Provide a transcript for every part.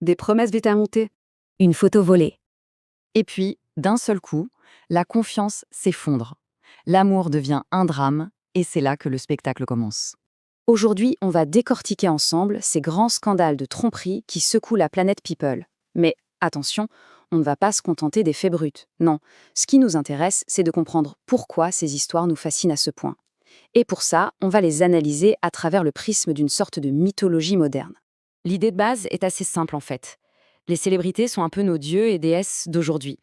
Des promesses vite à monter. Une photo volée. Et puis, d'un seul coup, la confiance s'effondre. L'amour devient un drame, et c'est là que le spectacle commence. Aujourd'hui, on va décortiquer ensemble ces grands scandales de tromperie qui secouent la planète People. Mais attention, on ne va pas se contenter des faits bruts. Non, ce qui nous intéresse, c'est de comprendre pourquoi ces histoires nous fascinent à ce point. Et pour ça, on va les analyser à travers le prisme d'une sorte de mythologie moderne. L'idée de base est assez simple en fait. Les célébrités sont un peu nos dieux et déesses d'aujourd'hui.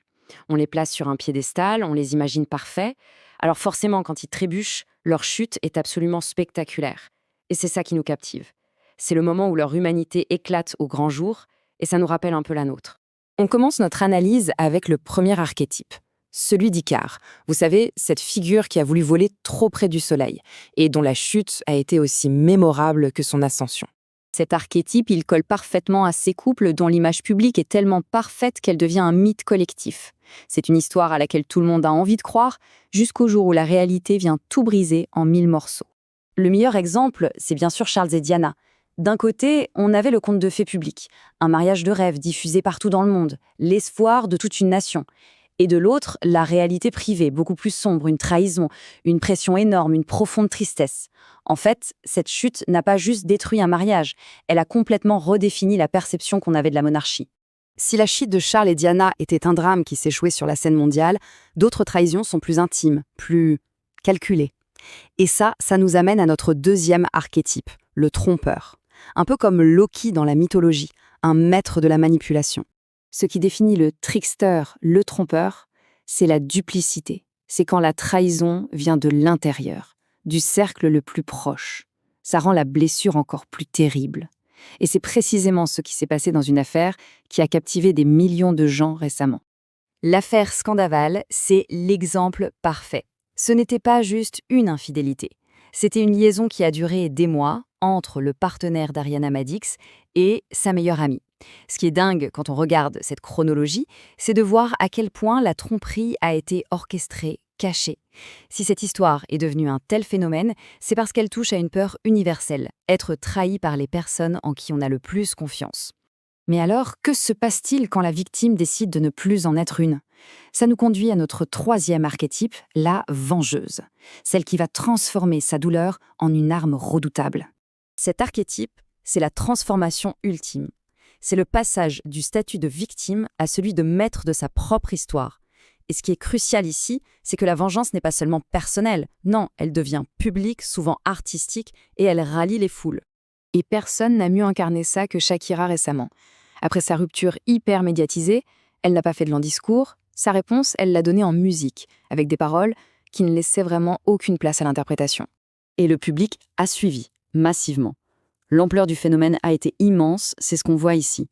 On les place sur un piédestal, on les imagine parfaits. Alors forcément, quand ils trébuchent, leur chute est absolument spectaculaire. Et c'est ça qui nous captive. C'est le moment où leur humanité éclate au grand jour, et ça nous rappelle un peu la nôtre. On commence notre analyse avec le premier archétype, celui d'Icare. Vous savez, cette figure qui a voulu voler trop près du soleil, et dont la chute a été aussi mémorable que son ascension. Cet archétype, il colle parfaitement à ces couples dont l'image publique est tellement parfaite qu'elle devient un mythe collectif. C'est une histoire à laquelle tout le monde a envie de croire, jusqu'au jour où la réalité vient tout briser en 1000 morceaux. Le meilleur exemple, c'est bien sûr Charles et Diana. D'un côté, on avait le conte de fées public, un mariage de rêve diffusé partout dans le monde, l'espoir de toute une nation. Et de l'autre, la réalité privée, beaucoup plus sombre, une trahison, une pression énorme, une profonde tristesse. En fait, cette chute n'a pas juste détruit un mariage, elle a complètement redéfini la perception qu'on avait de la monarchie. Si la chute de Charles et Diana était un drame qui s'est joué sur la scène mondiale, d'autres trahisons sont plus intimes, plus calculées. Et ça nous amène à notre deuxième archétype, le trompeur. Un peu comme Loki dans la mythologie, un maître de la manipulation. Ce qui définit le trickster, le trompeur, c'est la duplicité. C'est quand la trahison vient de l'intérieur, du cercle le plus proche. Ça rend la blessure encore plus terrible. Et c'est précisément ce qui s'est passé dans une affaire qui a captivé des millions de gens récemment. L'affaire Scandaval, c'est l'exemple parfait. Ce n'était pas juste une infidélité. C'était une liaison qui a duré des mois entre le partenaire d'Ariana Madix et sa meilleure amie. Ce qui est dingue quand on regarde cette chronologie, c'est de voir à quel point la tromperie a été orchestrée, cachée. Si cette histoire est devenue un tel phénomène, c'est parce qu'elle touche à une peur universelle, être trahi par les personnes en qui on a le plus confiance. Mais alors, que se passe-t-il quand la victime décide de ne plus en être une ? Ça nous conduit à notre troisième archétype, la vengeuse, celle qui va transformer sa douleur en une arme redoutable. Cet archétype, c'est la transformation ultime. C'est le passage du statut de victime à celui de maître de sa propre histoire. Et ce qui est crucial ici, c'est que la vengeance n'est pas seulement personnelle. Non, elle devient publique, souvent artistique, et elle rallie les foules. Et personne n'a mieux incarné ça que Shakira récemment. Après sa rupture hyper médiatisée, elle n'a pas fait de long discours. Sa réponse, elle l'a donnée en musique, avec des paroles qui ne laissaient vraiment aucune place à l'interprétation. Et le public a suivi, massivement. L'ampleur du phénomène a été immense, c'est ce qu'on voit ici.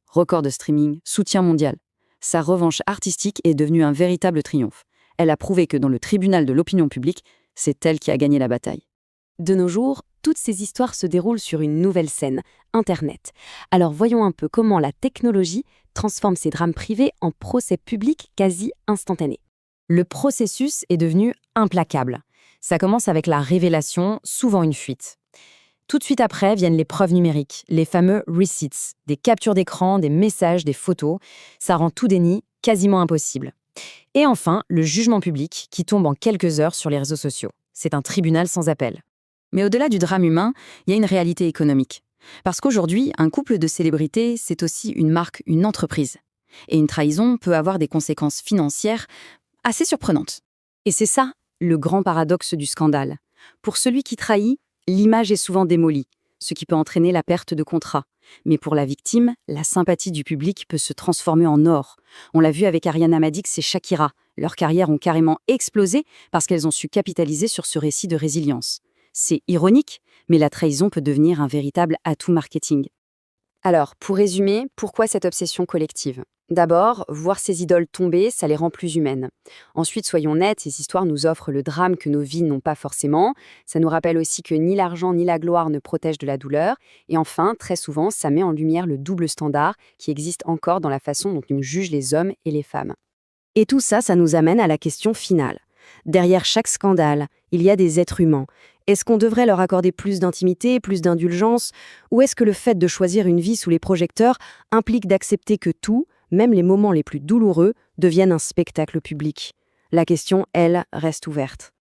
Record de streaming, soutien mondial. Sa revanche artistique est devenue un véritable triomphe. Elle a prouvé que dans le tribunal de l'opinion publique, c'est elle qui a gagné la bataille. De nos jours, toutes ces histoires se déroulent sur une nouvelle scène, Internet. Alors voyons un peu comment la technologie transforme ces drames privés en procès publics quasi instantanés. Le processus est devenu implacable. Ça commence avec la révélation, souvent une fuite. Tout de suite après viennent les preuves numériques, les fameux receipts, des captures d'écran, des messages, des photos. Ça rend tout déni quasiment impossible. Et enfin, le jugement public qui tombe en quelques heures sur les réseaux sociaux. C'est un tribunal sans appel. Mais au-delà du drame humain, il y a une réalité économique. Parce qu'aujourd'hui, un couple de célébrités, c'est aussi une marque, une entreprise. Et une trahison peut avoir des conséquences financières assez surprenantes. Et c'est ça, le grand paradoxe du scandale. Pour celui qui trahit, l'image est souvent démolie, ce qui peut entraîner la perte de contrat. Mais pour la victime, la sympathie du public peut se transformer en or. On l'a vu avec Ariana Madix et Shakira. Leurs carrières ont carrément explosé parce qu'elles ont su capitaliser sur ce récit de résilience. C'est ironique, mais la trahison peut devenir un véritable atout marketing. Alors, pour résumer, pourquoi cette obsession collective ? D'abord, voir ces idoles tomber, ça les rend plus humaines. Ensuite, soyons nets, ces histoires nous offrent le drame que nos vies n'ont pas forcément. Ça nous rappelle aussi que ni l'argent ni la gloire ne protègent de la douleur. Et enfin, très souvent, ça met en lumière le double standard qui existe encore dans la façon dont on juge les hommes et les femmes. Et tout ça, ça nous amène à la question finale. Derrière chaque scandale, il y a des êtres humains. Est-ce qu'on devrait leur accorder plus d'intimité, plus d'indulgence? Ou est-ce que le fait de choisir une vie sous les projecteurs implique d'accepter que tout, même les moments les plus douloureux, deviennent un spectacle public? La question, elle, reste ouverte.